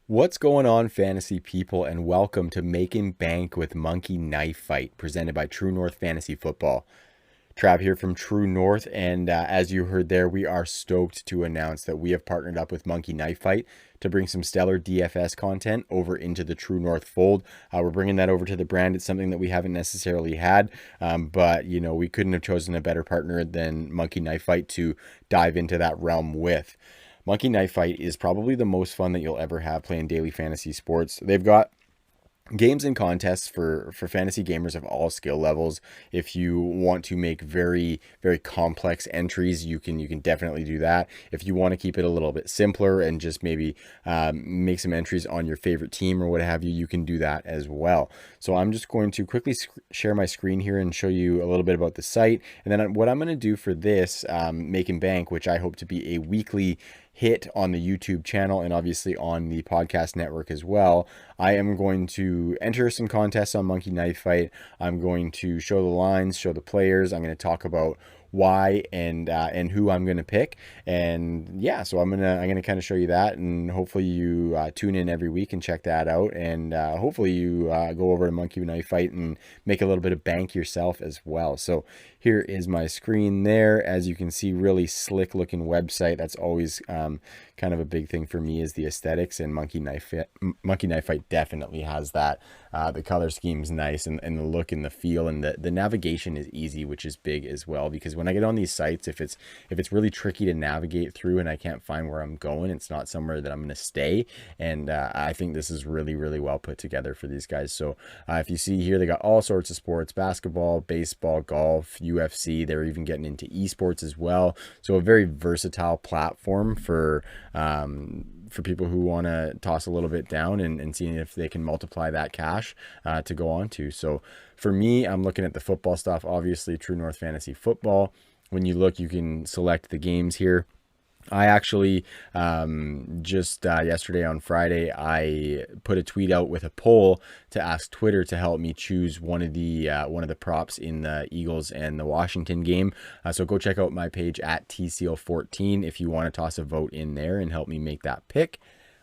What's going on, fantasy people, and welcome to Making Bank with Monkey Knife Fight, presented by True North Fantasy Football. Trav here from True North, and as you heard there, we are stoked to announce that we have partnered up with Monkey Knife Fight to bring some stellar DFS content over into the True North fold. We're bringing that over to the brand. It's something that we haven't necessarily had, but we couldn't have chosen a better partner than Monkey Knife Fight to dive into that realm with. Monkey Knife Fight is probably the most fun that you'll ever have playing daily fantasy sports. They've got games and contests for fantasy gamers of all skill levels. If you want to make very complex entries, you can definitely do that. If you want to keep it a little bit simpler and just maybe make some entries on your favorite team or what have you, you can do that as well. So I'm just going to quickly share my screen here and show you a little bit about the site, and then what I'm going to do for this Making Bank, which I hope to be a weekly hit on the YouTube channel and obviously on the podcast network as well. I am going to enter some contests on Monkey Knife Fight. I'm going to show the lines, show the players. I'm going to talk about why and who I'm going to pick. And yeah, so I'm gonna kind of show you that, and hopefully you tune in every week and check that out, and hopefully you go over to Monkey Knife Fight and make a little bit of bank yourself as well. So here is my screen there. As you can see, really slick looking website. That's always kind of a big thing for me, is the aesthetics, and Monkey Knife Fight definitely has that. The color scheme's nice, and the look and the feel, and the navigation is easy, which is big as well, because when I get on these sites, if it's really tricky to navigate through and I can't find where I'm going, it's not somewhere that I'm going to stay. And I think this is really well put together for these guys. So if you see here, they got all sorts of sports: basketball, baseball, golf, UFC. They're even getting into esports as well. So a very versatile platform for people who want to toss a little bit down and seeing if they can multiply that cash to go on to. So for me, I'm looking at the football stuff, obviously True North Fantasy Football. When you look, you can select the games here. I actually just yesterday on Friday, I put a tweet out with a poll to ask Twitter to help me choose one of the props in the Eagles and the Washington game. So go check out my page at TCL14 if you want to toss a vote in there and help me make that pick.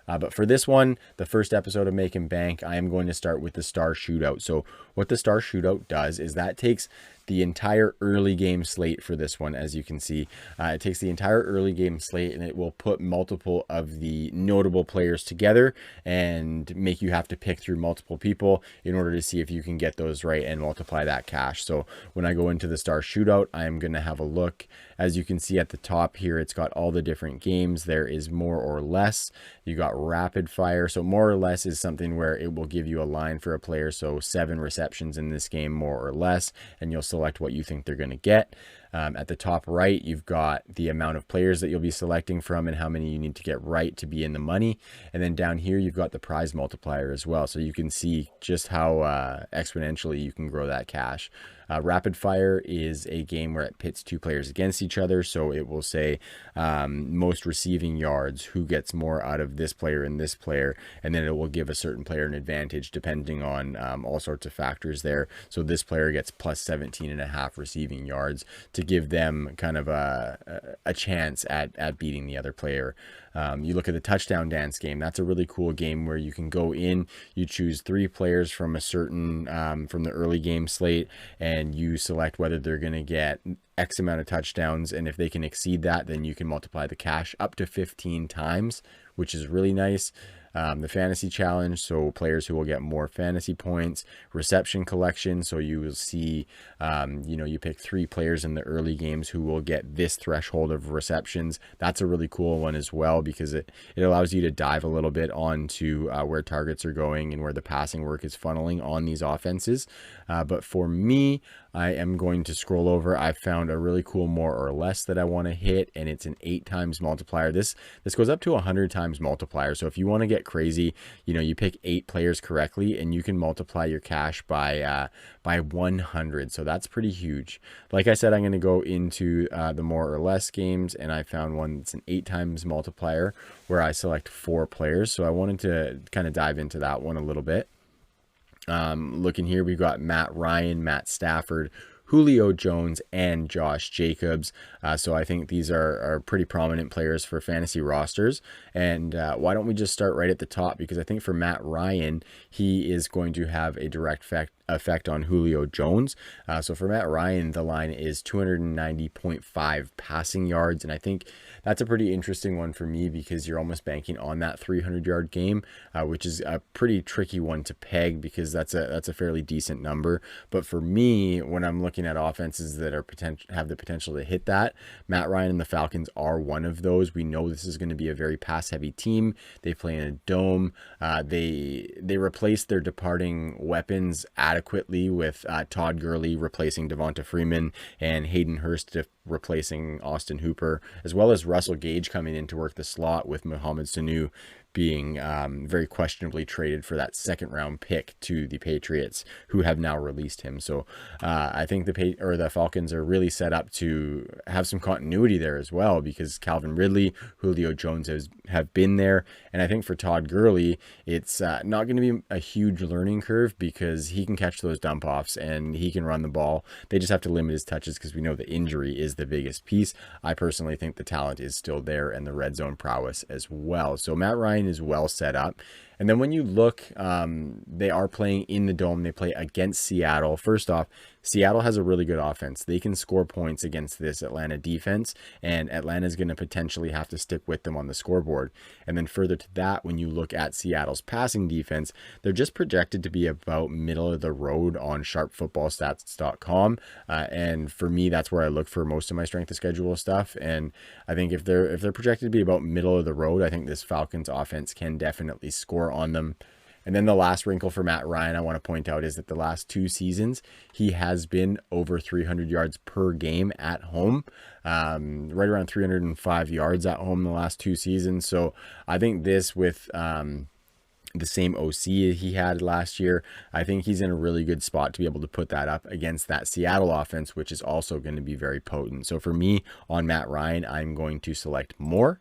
But for this one, the first episode of Making Bank, I am going to start with the Star Shootout. So what the Star Shootout does is that takes the entire early game slate for this one. As you can see, it takes the entire early game slate and it will put multiple of the notable players together and make you have to pick through multiple people in order to see if you can get those right and multiply that cash. So when I go into the Star Shootout, I am going to have a look. As you can see at the top here, it's got all the different games. There is more or less. You got rapid fire. So more or less is something where it will give you a line for a player. So 7 receptions in this game, more or less, and you'll select what you think they're going to get. At the top right, you've got the amount of players that you'll be selecting from and how many you need to get right to be in the money. And then down here, you've got the prize multiplier as well. So you can see just how exponentially you can grow that cash. Rapid fire is a game where it pits 2 players against each other. So it will say most receiving yards, who gets more out of this player and this player. And then it will give a certain player an advantage depending on all sorts of factors there. So this player gets plus 17.5 receiving yards to give them kind of a chance at beating the other player. You look at the touchdown dance game. That's a really cool game where you can go in, you choose 3 players from a certain from the early game slate, and you select whether they're going to get X amount of touchdowns, and if they can exceed that, then you can multiply the cash up to 15 times, which is really nice. The fantasy challenge, so players who will get more fantasy points. Reception collection, so you will see, you pick 3 players in the early games who will get this threshold of receptions. That's a really cool one as well, because it allows you to dive a little bit onto where targets are going and where the passing work is funneling on these offenses. But for me, I am going to scroll over. I found a really cool more or less that I want to hit, and it's an 8 times multiplier. This goes up to 100 times multiplier. So if you want to get crazy, you pick 8 players correctly, and you can multiply your cash by 100. So that's pretty huge. Like I said, I'm going to go into the more or less games, and I found one that's an 8 times multiplier where I select 4 players. So I wanted to kind of dive into that one a little bit. Looking here, we've got Matt Ryan, Matt Stafford, Julio Jones and Josh Jacobs. So I think these are pretty prominent players for fantasy rosters. And why don't we just start right at the top? Because I think for Matt Ryan, he is going to have a direct effect on Julio Jones. So for Matt Ryan, the line is 290.5 passing yards. And I think that's a pretty interesting one for me because you're almost banking on that 300-yard game, which is a pretty tricky one to peg because that's a fairly decent number. But for me, when I'm looking at offenses that are have the potential to hit that, Matt Ryan and the Falcons are one of those. We know this is going to be a very pass-heavy team. They play in a dome. They replaced their departing weapons adequately with Todd Gurley replacing Devonta Freeman and Hayden Hurst replacing Austin Hooper, as well as Russell Gage coming in to work the slot with Mohamed Sanu being very questionably traded for that second round pick to the Patriots, who have now released him. So I think the Falcons are really set up to have some continuity there as well, because Calvin Ridley, Julio Jones have been there. And I think for Todd Gurley, it's not going to be a huge learning curve because he can catch those dump offs and he can run the ball. They just have to limit his touches because we know the injury is the biggest piece. I personally think the talent is still there and the red zone prowess as well. So Matt Ryan is well set up. And then when you look, they are playing in the dome. They play against Seattle. First off, Seattle has a really good offense. They can score points against this Atlanta defense, and Atlanta is going to potentially have to stick with them on the scoreboard. And then further to that, when you look at Seattle's passing defense, they're just projected to be about middle of the road on sharpfootballstats.com. And for me, that's where I look for most of my strength of schedule stuff. And I think if they're projected to be about middle of the road, I think this Falcons offense can definitely score on them. And then the last wrinkle for Matt Ryan I want to point out is that the last 2 seasons, he has been over 300 yards per game at home, right around 305 yards at home the last 2 seasons. So I think this with the same OC he had last year, I think he's in a really good spot to be able to put that up against that Seattle offense, which is also going to be very potent. So for me on Matt Ryan, I'm going to select more.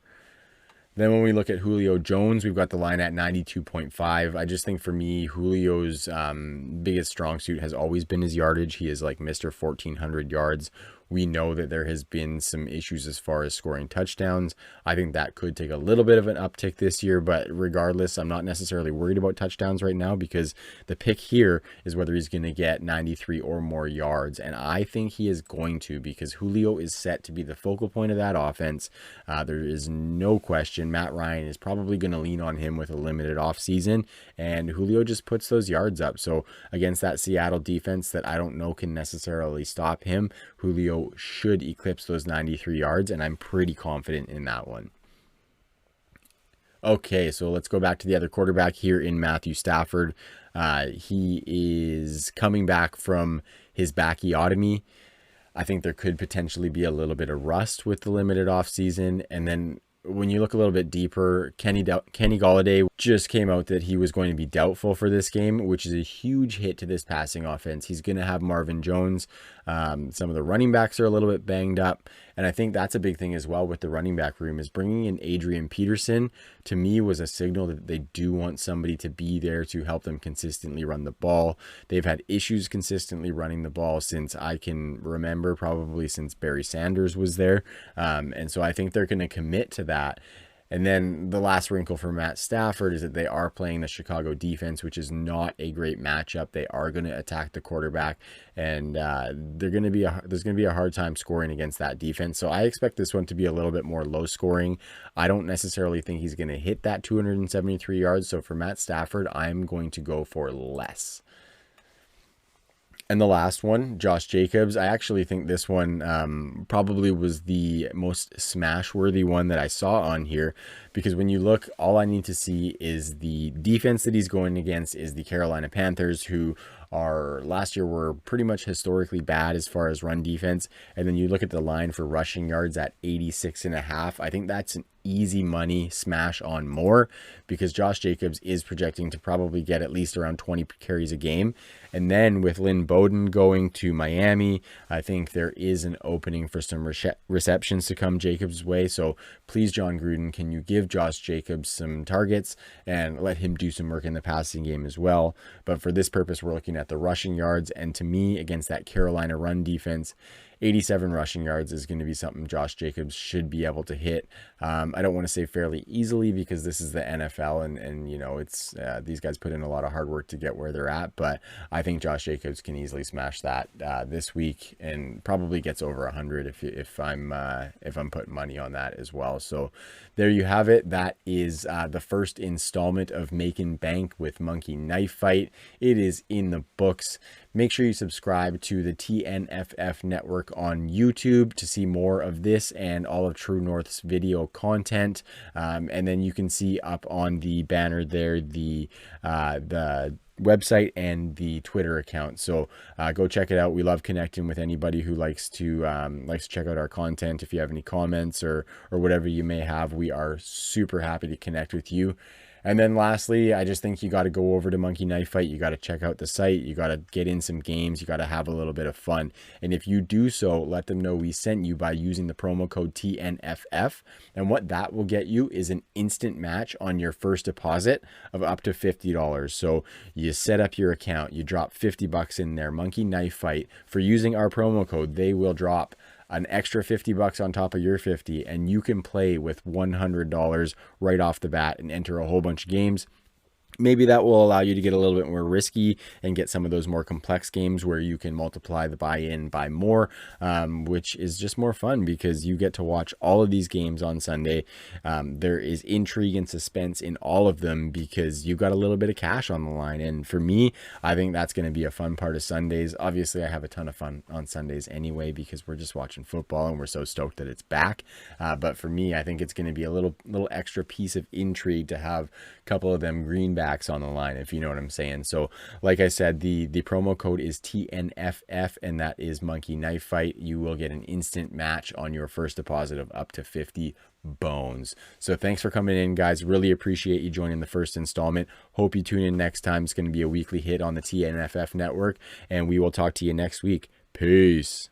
Then when we look at Julio Jones, we've got the line at 92.5. I just think for me, Julio's biggest strong suit has always been his yardage. He is like Mr. 1,400 yards. We know that there has been some issues as far as scoring touchdowns. I think that could take a little bit of an uptick this year, but regardless, I'm not necessarily worried about touchdowns right now because the pick here is whether he's going to get 93 or more yards. And I think he is going to, because Julio is set to be the focal point of that offense. There is no question Matt Ryan is probably going to lean on him with a limited offseason, and Julio just puts those yards up. So against that Seattle defense that I don't know can necessarily stop him, Julio should eclipse those 93 yards, and I'm pretty confident in that one. Okay, so let's go back to the other quarterback here in Matthew Stafford. He is coming back from his backiotomy. I think there could potentially be a little bit of rust with the limited offseason. And then when you look a little bit deeper, Kenny Golladay just came out that he was going to be doubtful for this game, which is a huge hit to this passing offense. He's going to have Marvin Jones. Some of the running backs are a little bit banged up. And I think that's a big thing as well with the running back room, is bringing in Adrian Peterson, to me, was a signal that they do want somebody to be there to help them consistently run the ball. They've had issues consistently running the ball since I can remember, probably since Barry Sanders was there. And so I think they're going to commit to that. And then the last wrinkle for Matt Stafford is that they are playing the Chicago defense, which is not a great matchup. They are going to attack the quarterback, and there's going to be a hard time scoring against that defense. So I expect this one to be a little bit more low scoring. I don't necessarily think he's going to hit that 273 yards. So for Matt Stafford, I'm going to go for less. And the last one, Josh Jacobs. I actually think this one probably was the most smash-worthy one that I saw on here, because when you look, all I need to see is the defense that he's going against is the Carolina Panthers, who last year were pretty much historically bad as far as run defense. And then you look at the line for rushing yards at 86.5. I think that's an easy money smash on more, because Josh Jacobs is projecting to probably get at least around 20 carries a game. And then with Lynn Bowden going to Miami, I think there is an opening for some receptions to come Jacobs' way. So please, John Gruden, can you give Josh Jacobs some targets and let him do some work in the passing game as well? But for this purpose, we're looking at the rushing yards. And to me, against that Carolina run defense, 87 rushing yards is going to be something Josh Jacobs should be able to hit. I don't want to say fairly easily, because this is the NFL, and you know, it's these guys put in a lot of hard work to get where they're at. But I think Josh Jacobs can easily smash that this week, and probably gets over 100 if I'm putting money on that as well. So there you have it. That is the first installment of Making Bank with Monkey Knife Fight. It is in the books. Make sure you subscribe to the TNFF network on YouTube to see more of this and all of True North's video content. And then you can see up on the banner there the website and the Twitter account. So go check it out. We love connecting with anybody who likes to check out our content. If you have any comments or whatever you may have, we are super happy to connect with you. And then lastly, I just think you got to go over to Monkey Knife Fight. You got to check out the site. You got to get in some games. You got to have a little bit of fun. And if you do so, let them know we sent you by using the promo code TNFF. And what that will get you is an instant match on your first deposit of up to $50. So you set up your account, you drop $50 in there, Monkey Knife Fight. For using our promo code, they will drop an extra $50 on top of your 50, and you can play with $100 right off the bat and enter a whole bunch of games. Maybe that will allow you to get a little bit more risky and get some of those more complex games where you can multiply the buy-in by more, which is just more fun because you get to watch all of these games on Sunday. There is intrigue and suspense in all of them because you've got a little bit of cash on the line. And for me, I think that's going to be a fun part of Sundays. Obviously, I have a ton of fun on Sundays anyway because we're just watching football and we're so stoked that it's back. But for me, I think it's going to be a little extra piece of intrigue to have a couple of them greenbacks on the line, if you know what I'm saying. So like I said, the promo code is TNFF, and that is Monkey Knife Fight. You will get an instant match on your first deposit of up to 50 bones. So thanks for coming in, guys. Really appreciate you joining the first installment. Hope you tune in next time. It's going to be a weekly hit on the TNFF network, and we will talk to you next week. Peace.